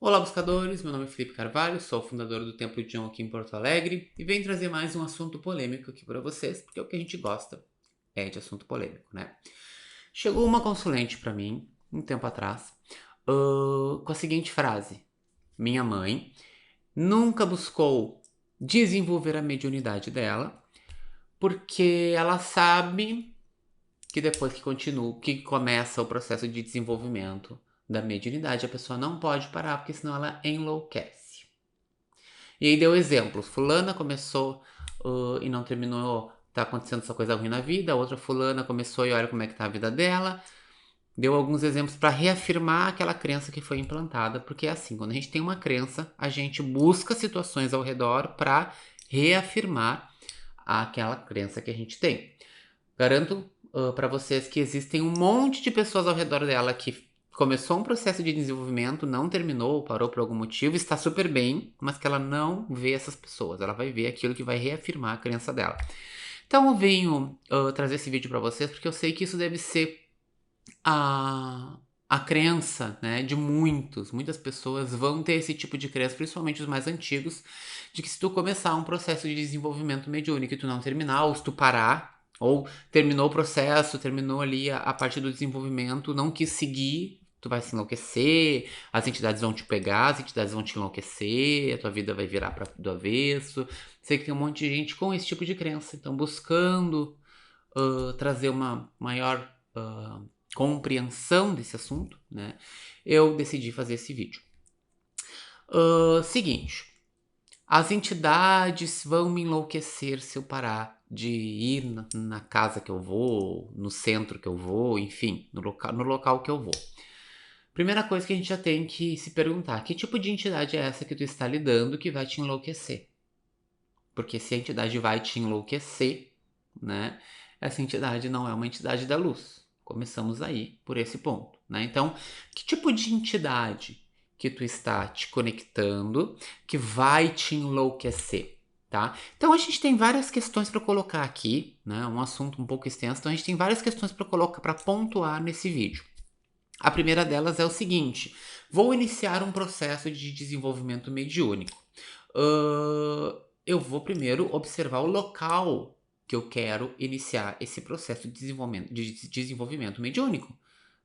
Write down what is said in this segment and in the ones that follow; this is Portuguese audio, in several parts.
Olá, buscadores! Meu nome é Felipe Carvalho, sou o fundador do Templo de John aqui em Porto Alegre e venho trazer mais um assunto polêmico aqui para vocês, porque o que a gente gosta é de assunto polêmico, né? Chegou uma consulente para mim, um tempo atrás, com a seguinte frase: Minha mãe nunca buscou desenvolver a mediunidade dela, porque ela sabe que depois que começa o processo de desenvolvimento da mediunidade, a pessoa não pode parar, porque senão ela enlouquece. E aí deu exemplos. Fulana começou e não terminou, tá acontecendo essa coisa ruim na vida. A outra fulana começou e olha como é que tá a vida dela. Deu alguns exemplos para reafirmar aquela crença que foi implantada, porque é assim, quando a gente tem uma crença, a gente busca situações ao redor para reafirmar aquela crença que a gente tem. Garanto para vocês que existem um monte de pessoas ao redor dela que começou um processo de desenvolvimento, não terminou, parou por algum motivo, está super bem, mas que ela não vê essas pessoas. Ela vai ver aquilo que vai reafirmar a crença dela. Então eu venho trazer esse vídeo para vocês porque eu sei que isso deve ser a, a crença, né, de muitas pessoas vão ter esse tipo de crença, principalmente os mais antigos, de que se tu começar um processo de desenvolvimento mediúnico e tu não terminar, ou se tu parar, ou terminou o processo, terminou ali a parte do desenvolvimento, não quis seguir, tu vai se enlouquecer, as entidades vão te pegar, as entidades vão te enlouquecer, a tua vida vai virar do avesso. Sei que tem um monte de gente com esse tipo de crença, então buscando trazer uma maior compreensão desse assunto, né? Eu decidi fazer esse vídeo. Seguinte, as entidades vão me enlouquecer se eu parar de ir na casa que eu vou, no centro que eu vou, enfim, no local que eu vou. Primeira coisa que a gente já tem que se perguntar: que tipo de entidade é essa que tu está lidando que vai te enlouquecer? Porque se a entidade vai te enlouquecer, né? Essa entidade não é uma entidade da luz. Começamos aí por esse ponto, né? Então, que tipo de entidade que tu está te conectando que vai te enlouquecer, tá? Então a gente tem várias questões para colocar aqui, né? Um assunto um pouco extenso, então a gente tem várias questões para colocar, para pontuar nesse vídeo. A primeira delas é o seguinte: vou iniciar um processo de desenvolvimento mediúnico. Eu vou primeiro observar o local que eu quero iniciar esse processo de desenvolvimento mediúnico,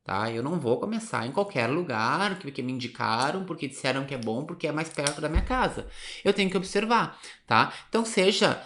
tá? Eu não vou começar em qualquer lugar que me indicaram, porque disseram que é bom, porque é mais perto da minha casa. Eu tenho que observar, tá? Então, seja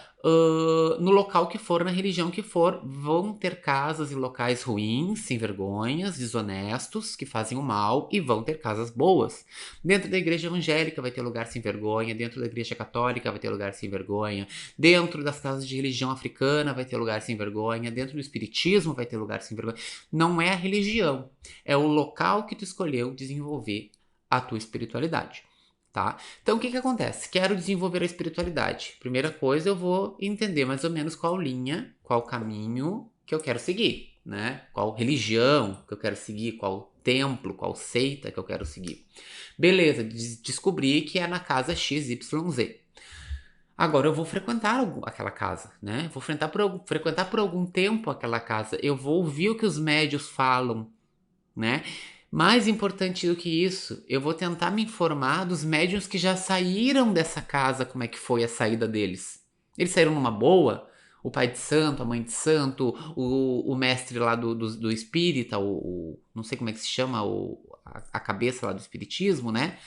no local que for, na religião que for, vão ter casas e locais ruins, sem vergonhas, desonestos, que fazem o mal, e vão ter casas boas. Dentro da igreja evangélica vai ter lugar sem vergonha, dentro da igreja católica vai ter lugar sem vergonha, dentro das casas de religião africana vai ter lugar sem vergonha, dentro do espiritismo vai ter lugar sem vergonha. Não é a religião, é o local que tu escolheu desenvolver a tua espiritualidade, tá? Então o que que acontece? Quero desenvolver a espiritualidade. Primeira coisa, eu vou entender mais ou menos qual linha, qual caminho que eu quero seguir, né? Qual religião que eu quero seguir, qual templo, qual seita que eu quero seguir. Beleza, descobri que é na casa XYZ. Agora eu vou frequentar aquela casa, né? Vou frequentar por algum tempo aquela casa. Eu vou ouvir o que os médios falam, né? Mais importante do que isso, eu vou tentar me informar dos médiuns que já saíram dessa casa, como é que foi a saída deles. Eles saíram numa boa? O pai de santo, a mãe de santo, o mestre lá do espírita, não sei como é que se chama, a cabeça lá do espiritismo, né?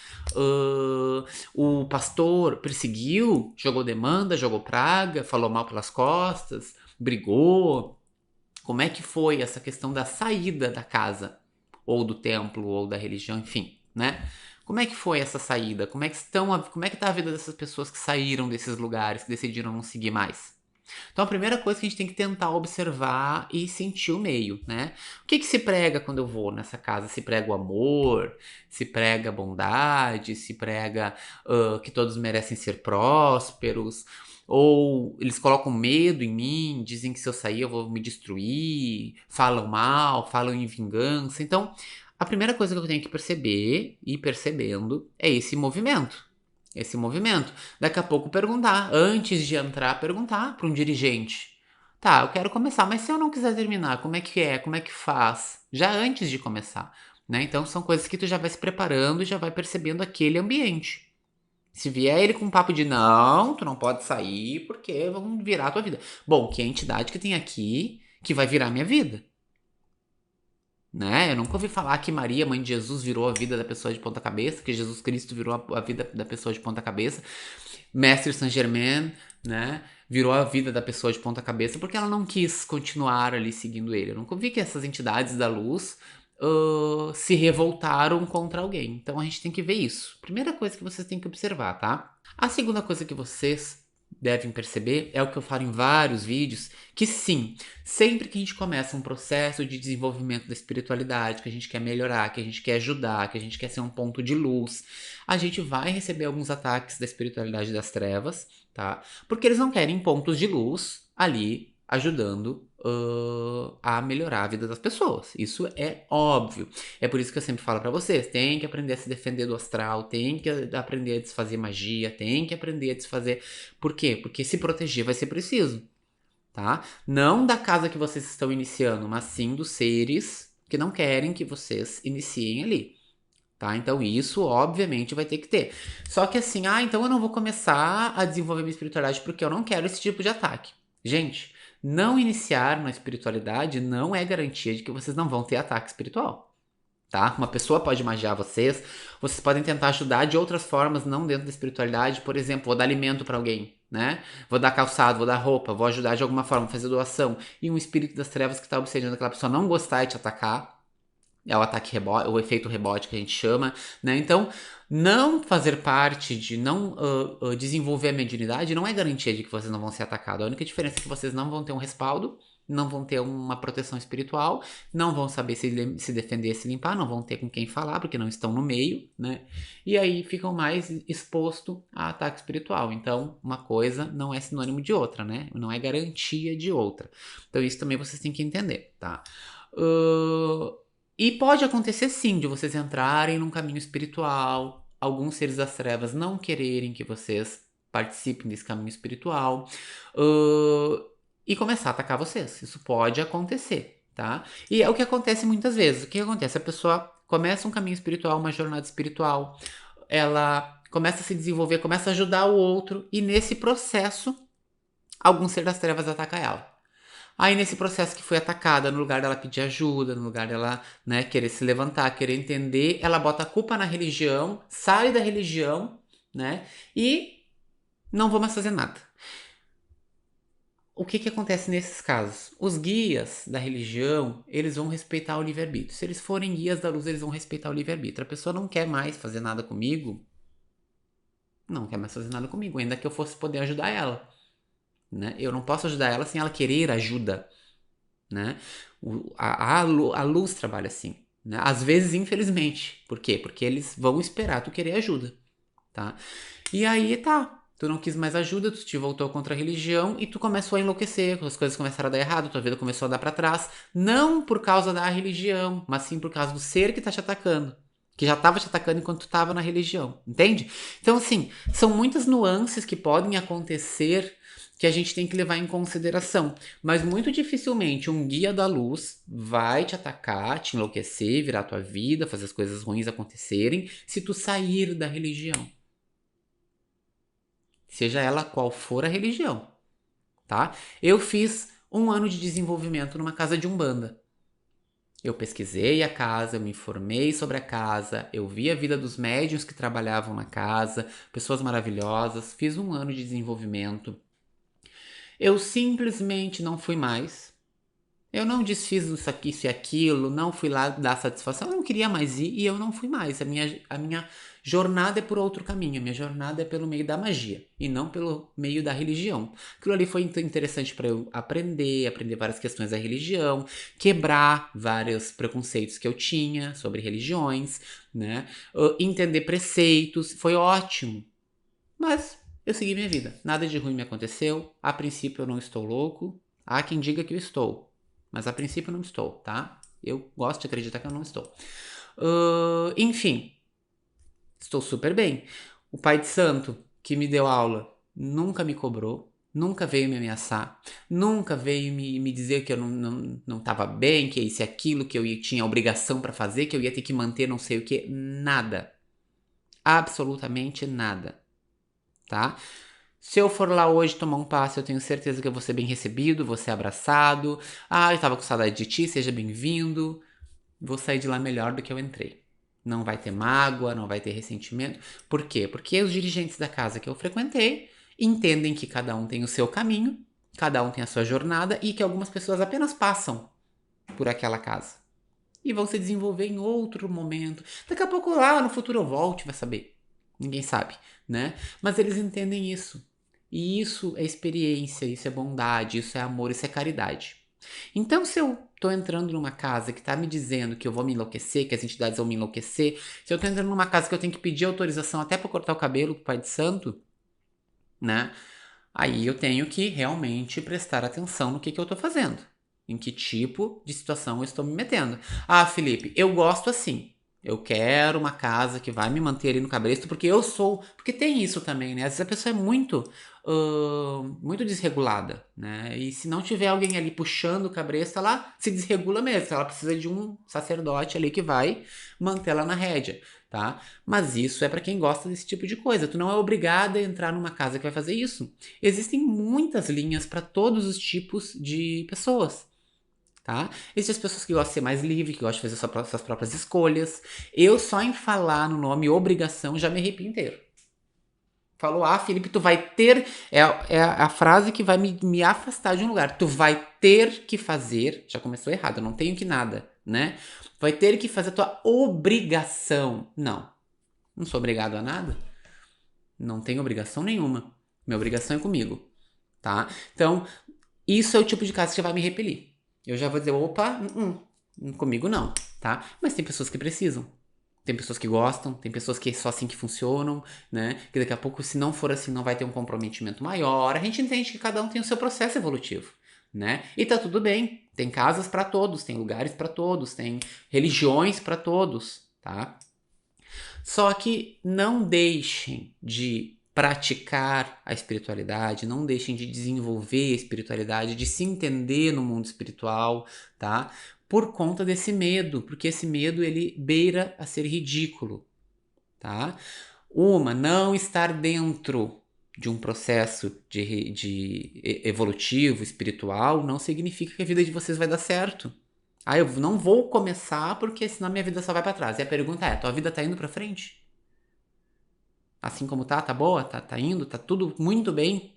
O pastor perseguiu, jogou demanda, jogou praga, falou mal pelas costas, brigou. Como é que foi essa questão da saída da casa? Ou do templo, ou da religião, enfim, né? Como é que foi essa saída? Como é que tá a vida dessas pessoas que saíram desses lugares, que decidiram não seguir mais? Então a primeira coisa que a gente tem que tentar observar e sentir o meio, né? O que que se prega quando eu vou nessa casa? Se prega o amor, se prega a bondade, se prega que todos merecem ser prósperos, ou eles colocam medo em mim, dizem que se eu sair eu vou me destruir, falam mal, falam em vingança. Então, a primeira coisa que eu tenho que perceber, e percebendo, é esse movimento. Esse movimento. Daqui a pouco perguntar, antes de entrar, perguntar para um dirigente. Tá, eu quero começar, mas se eu não quiser terminar, como é que é? Como é que faz? Já antes de começar. né? Então são coisas que tu já vai se preparando e já vai percebendo aquele ambiente. Se vier ele com um papo de não, tu não pode sair porque vão virar a tua vida. Bom, que é a entidade que tem aqui que vai virar a minha vida, né? Eu nunca ouvi falar que Maria, mãe de Jesus, virou a vida da pessoa de ponta cabeça, que Jesus Cristo virou a vida da pessoa de ponta cabeça. Mestre Saint Germain, né? Virou a vida da pessoa de ponta cabeça porque ela não quis continuar ali seguindo ele. Eu nunca vi que essas entidades da luz se revoltaram contra alguém. Então a gente tem que ver isso. Primeira coisa que vocês têm que observar, tá? A segunda coisa que vocês devem perceber é o que eu falo em vários vídeos, que sim, sempre que a gente começa um processo de desenvolvimento da espiritualidade, que a gente quer melhorar, que a gente quer ajudar, que a gente quer ser um ponto de luz, a gente vai receber alguns ataques da espiritualidade das trevas, tá? Porque eles não querem pontos de luz ali ajudando a melhorar a vida das pessoas. Isso é óbvio. É por isso que eu sempre falo pra vocês, tem que aprender a se defender do astral, tem que aprender a desfazer magia, tem que aprender a desfazer. Por quê? Porque se proteger vai ser preciso, tá? Não da casa que vocês estão iniciando, mas sim dos seres que não querem que vocês iniciem ali. Tá? Então isso obviamente vai ter que ter. Só que assim, então eu não vou começar a desenvolver minha espiritualidade porque eu não quero esse tipo de ataque. Gente, não iniciar na espiritualidade não é garantia de que vocês não vão ter ataque espiritual. Tá? Uma pessoa pode magiar vocês, vocês podem tentar ajudar de outras formas, não dentro da espiritualidade. Por exemplo, vou dar alimento para alguém, né? Vou dar calçado, vou dar roupa, vou ajudar de alguma forma, fazer doação. E um espírito das trevas que está obsediando aquela pessoa não gostar e te atacar, é o ataque rebote, o efeito rebote que a gente chama, né? Então, não fazer parte de não desenvolver a mediunidade não é garantia de que vocês não vão ser atacados. A única diferença é que vocês não vão ter um respaldo, não vão ter uma proteção espiritual, não vão saber se defender, se limpar, não vão ter com quem falar, porque não estão no meio, né? E aí ficam mais expostos a ataque espiritual. Então, uma coisa não é sinônimo de outra, né? Não é garantia de outra. Então, isso também vocês têm que entender, tá? E pode acontecer sim de vocês entrarem num caminho espiritual, alguns seres das trevas não quererem que vocês participem desse caminho espiritual, e começar a atacar vocês. Isso pode acontecer, tá? E é o que acontece muitas vezes. O que acontece? A pessoa começa um caminho espiritual, uma jornada espiritual, ela começa a se desenvolver, começa a ajudar o outro, e nesse processo, algum ser das trevas ataca ela. Aí nesse processo que foi atacada, no lugar dela pedir ajuda, no lugar dela, né, querer se levantar, querer entender, ela bota a culpa na religião, sai da religião, né, e não vou mais fazer nada. O que que acontece nesses casos? Os guias da religião, eles vão respeitar o livre-arbítrio. Se eles forem guias da luz, eles vão respeitar o livre-arbítrio. A pessoa não quer mais fazer nada comigo, não quer mais fazer nada comigo, ainda que eu fosse poder ajudar ela, né? Eu não posso ajudar ela sem ela querer ajuda, né? A luz trabalha assim, né? Às vezes, infelizmente. Por quê? Porque eles vão esperar tu querer ajuda, tá? E aí tá. Tu não quis mais ajuda, tu te voltou contra a religião e tu começou a enlouquecer, as coisas começaram a dar errado, tua vida começou a dar pra trás, não por causa da religião, mas sim por causa do ser que tá te atacando, que já tava te atacando enquanto tu tava na religião, entende? Então assim, são muitas nuances que podem acontecer que a gente tem que levar em consideração, mas muito dificilmente um guia da luz vai te atacar, te enlouquecer, virar tua vida, fazer as coisas ruins acontecerem, se tu sair da religião. Seja ela qual for a religião, tá? Eu fiz um ano de desenvolvimento numa casa de umbanda. Eu pesquisei a casa, eu me informei sobre a casa, eu vi a vida dos médiuns que trabalhavam na casa, pessoas maravilhosas, fiz um ano de desenvolvimento. Eu simplesmente não fui mais. Eu não desfiz isso aqui, isso e aquilo, não fui lá dar satisfação, eu não queria mais ir e eu não fui mais. A minha jornada é por outro caminho, a minha jornada é pelo meio da magia e não pelo meio da religião. Aquilo ali foi interessante para eu aprender várias questões da religião, quebrar vários preconceitos que eu tinha sobre religiões, né? Entender preceitos, foi ótimo. Mas eu segui minha vida, nada de ruim me aconteceu, a princípio eu não estou louco, há quem diga que eu estou. Mas a princípio eu não estou, tá? Eu gosto de acreditar que eu não estou. Enfim, estou super bem. O pai de santo que me deu aula nunca me cobrou, nunca veio me ameaçar, nunca veio me dizer que eu não tava bem, que isso e aquilo, que eu tinha obrigação pra fazer, que eu ia ter que manter não sei o que, nada. Absolutamente nada, tá? Se eu for lá hoje tomar um passe, eu tenho certeza que eu vou ser bem recebido, vou ser abraçado. Ah, eu tava com saudade de ti, seja bem-vindo. Vou sair de lá melhor do que eu entrei. Não vai ter mágoa, não vai ter ressentimento. Por quê? Porque os dirigentes da casa que eu frequentei entendem que cada um tem o seu caminho, cada um tem a sua jornada e que algumas pessoas apenas passam por aquela casa e vão se desenvolver em outro momento. Daqui a pouco lá no futuro eu volte, vai saber. Ninguém sabe, né? Mas eles entendem isso. E isso é experiência, isso é bondade, isso é amor, isso é caridade. Então, se eu tô entrando numa casa que tá me dizendo que eu vou me enlouquecer, que as entidades vão me enlouquecer, se eu tô entrando numa casa que eu tenho que pedir autorização até pra cortar o cabelo pro pai de santo, né? Aí eu tenho que realmente prestar atenção no que eu tô fazendo. Em que tipo de situação eu estou me metendo. Ah, Felipe, eu gosto assim. Eu quero uma casa que vai me manter ali no cabresto, porque eu sou. Porque tem isso também, né? Às vezes a pessoa é muito desregulada, né? E se não tiver alguém ali puxando o cabresto, ela se desregula mesmo. Ela precisa de um sacerdote ali que vai manter ela na rédea, tá? Mas isso é para quem gosta desse tipo de coisa. Tu não é obrigada a entrar numa casa que vai fazer isso. Existem muitas linhas para todos os tipos de pessoas. Tá? Existem as pessoas que gostam de ser mais livre, que gostam de fazer suas próprias escolhas. Eu só em falar no nome obrigação já me arrepio inteiro. Falou, ah, Felipe, tu vai ter. É a frase que vai me afastar de um lugar. Tu vai ter que fazer. Já começou errado, eu não tenho que nada, né? Vai ter que fazer a tua obrigação. Não. Não sou obrigado a nada. Não tenho obrigação nenhuma. Minha obrigação é comigo, tá? Então, isso é o tipo de caso que vai me repelir. Eu já vou dizer, opa, comigo não, tá? Mas tem pessoas que precisam. Tem pessoas que gostam, tem pessoas que é só assim que funcionam, né? Que daqui a pouco, se não for assim, não vai ter um comprometimento maior. A gente entende que cada um tem o seu processo evolutivo, né? E tá tudo bem. Tem casas para todos, tem lugares para todos, tem religiões para todos, tá? Só que não deixem de praticar a espiritualidade, não deixem de desenvolver a espiritualidade, de se entender no mundo espiritual, tá? Por conta desse medo, porque esse medo ele beira a ser ridículo, tá? Não estar dentro de um processo de evolutivo, espiritual, não significa que a vida de vocês vai dar certo. Ah, eu não vou começar porque senão minha vida só vai pra trás. E a pergunta é, tua vida tá indo pra frente? Assim como tá boa, tá indo, tá tudo muito bem?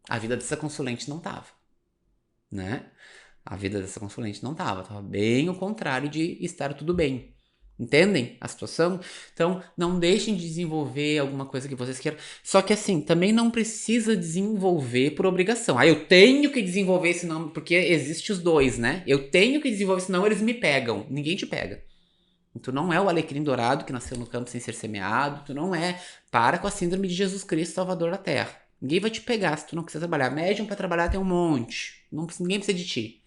A vida dessa consulente não tava, né? A vida dessa consulente não tava bem o contrário de estar tudo bem. Entendem a situação? Então, não deixem de desenvolver alguma coisa que vocês queiram. Só que assim, também não precisa desenvolver por obrigação. Ah, eu tenho que desenvolver, senão. Porque existe os dois, né? Eu tenho que desenvolver, senão eles me pegam. Ninguém te pega. Tu não é o alecrim dourado que nasceu no campo sem ser semeado. Tu não é. Para com a síndrome de Jesus Cristo, Salvador da Terra. Ninguém vai te pegar se tu não quiser trabalhar. Médium pra trabalhar tem um monte. Ninguém precisa de ti.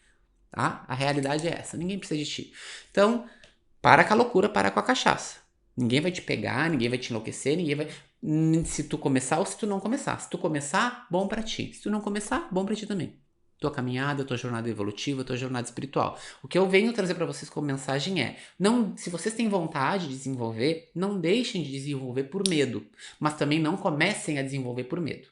Tá? A realidade é essa. Ninguém precisa de ti. Então, para com a loucura, para com a cachaça. Ninguém vai te pegar, ninguém vai te enlouquecer, ninguém vai. Se tu começar ou se tu não começar. Se tu começar, bom pra ti. Se tu não começar, bom pra ti também. Tua caminhada, tua jornada evolutiva, tua jornada espiritual. O que eu venho trazer pra vocês como mensagem é: não, se vocês têm vontade de desenvolver, não deixem de desenvolver por medo, mas também não comecem a desenvolver por medo,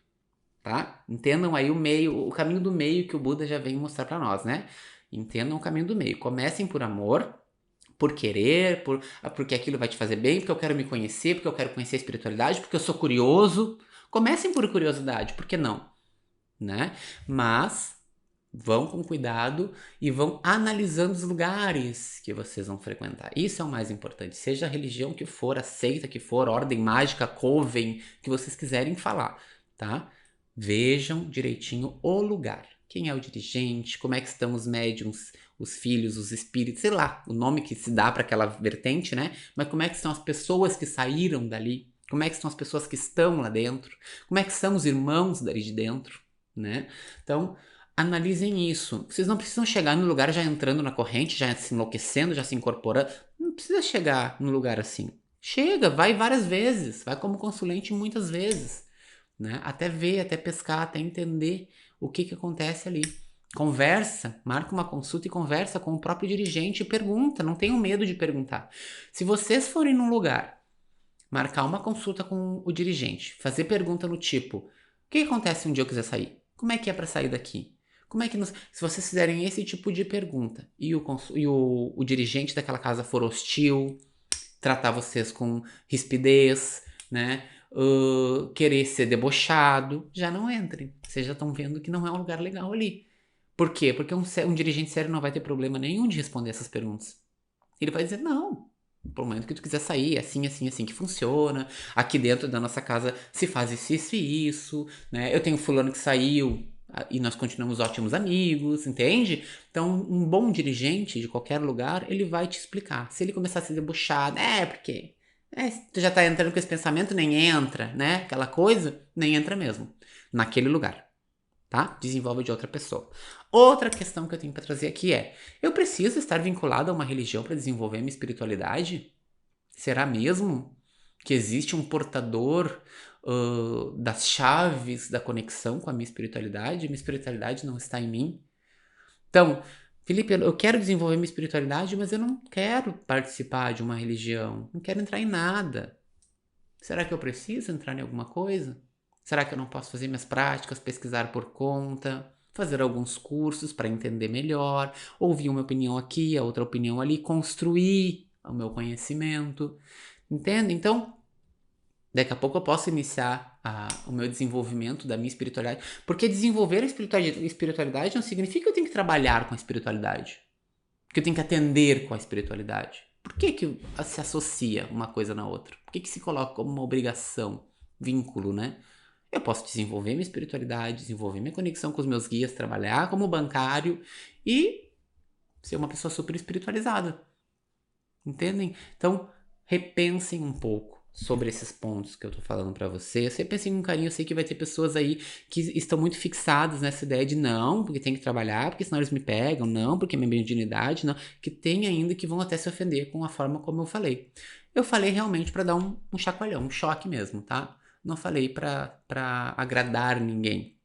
tá? Entendam aí o caminho do meio que o Buda já vem mostrar pra nós, né? Entendam o caminho do meio. Comecem por amor, por querer, porque aquilo vai te fazer bem, porque eu quero me conhecer, porque eu quero conhecer a espiritualidade, porque eu sou curioso. Comecem por curiosidade, por que não? Né? Mas vão com cuidado e vão analisando os lugares que vocês vão frequentar. Isso é o mais importante. Seja a religião que for, a seita que for, ordem mágica, coven, que vocês quiserem falar, tá? Vejam direitinho o lugar. Quem é o dirigente? Como é que estão os médiums, os filhos, os espíritos, sei lá, o nome que se dá para aquela vertente, né? Mas como é que são as pessoas que saíram dali? Como é que são as pessoas que estão lá dentro? Como é que são os irmãos dali de dentro, né? Então, analisem isso. Vocês não precisam chegar no lugar já entrando na corrente, já se enlouquecendo, já se incorporando. Não precisa chegar no lugar assim. Chega, vai várias vezes, vai como consulente muitas vezes, né? Até ver, até pescar, até entender o que acontece ali. Conversa, marca uma consulta e conversa com o próprio dirigente e pergunta, não tenham medo de perguntar. Se vocês forem num lugar, marcar uma consulta com o dirigente, fazer pergunta no tipo, o que acontece se um dia eu quiser sair? Como é que é para sair daqui? Como é que se vocês fizerem esse tipo de pergunta e o dirigente daquela casa for hostil, tratar vocês com rispidez, né? Querer ser debochado, já não entrem. Vocês já estão vendo que não é um lugar legal ali. Por quê? Porque um dirigente sério não vai ter problema nenhum de responder essas perguntas. Ele vai dizer, não, no momento que tu quiser sair, é assim, assim, assim que funciona. Aqui dentro da nossa casa se faz isso e isso, né? Eu tenho fulano que saiu e nós continuamos ótimos amigos, entende? Então, um bom dirigente de qualquer lugar, ele vai te explicar. Se ele começar a ser debochado, porque tu já tá entrando com esse pensamento, nem entra, né? Aquela coisa, nem entra mesmo. Naquele lugar, tá? Desenvolve de outra pessoa. Outra questão que eu tenho para trazer aqui é: eu preciso estar vinculado a uma religião para desenvolver minha espiritualidade? Será mesmo que existe um portador das chaves da conexão com a minha espiritualidade? Minha espiritualidade não está em mim? Então, Felipe, eu quero desenvolver minha espiritualidade, mas eu não quero participar de uma religião, não quero entrar em nada. Será que eu preciso entrar em alguma coisa? Será que eu não posso fazer minhas práticas, pesquisar por conta, fazer alguns cursos para entender melhor, ouvir uma opinião aqui, a outra opinião ali, construir o meu conhecimento? Entende? Então, daqui a pouco eu posso iniciar o meu desenvolvimento da minha espiritualidade, porque desenvolver a espiritualidade não significa que eu tenho que trabalhar com a espiritualidade, que eu tenho que atender com a espiritualidade. Por que se associa uma coisa na outra? Por que se coloca como uma obrigação, vínculo, né? Eu posso desenvolver minha espiritualidade, desenvolver minha conexão com os meus guias, trabalhar como bancário e ser uma pessoa super espiritualizada. Entendem? Então, repensem um pouco sobre esses pontos que eu tô falando pra vocês. Repensem com carinho. Eu sei que vai ter pessoas aí que estão muito fixadas nessa ideia de não, porque tem que trabalhar, porque senão eles me pegam, não, porque é minha mediunidade, não. Que tem ainda que vão até se ofender com a forma como eu falei. Eu falei realmente pra dar um chacoalhão, um choque mesmo, tá? Não falei pra agradar ninguém.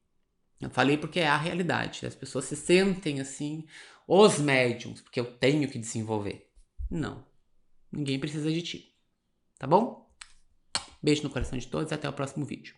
Eu falei porque é a realidade. As pessoas se sentem assim, os médiums, porque eu tenho que desenvolver. Não. Ninguém precisa de ti. Tá bom? Beijo no coração de todos e até o próximo vídeo.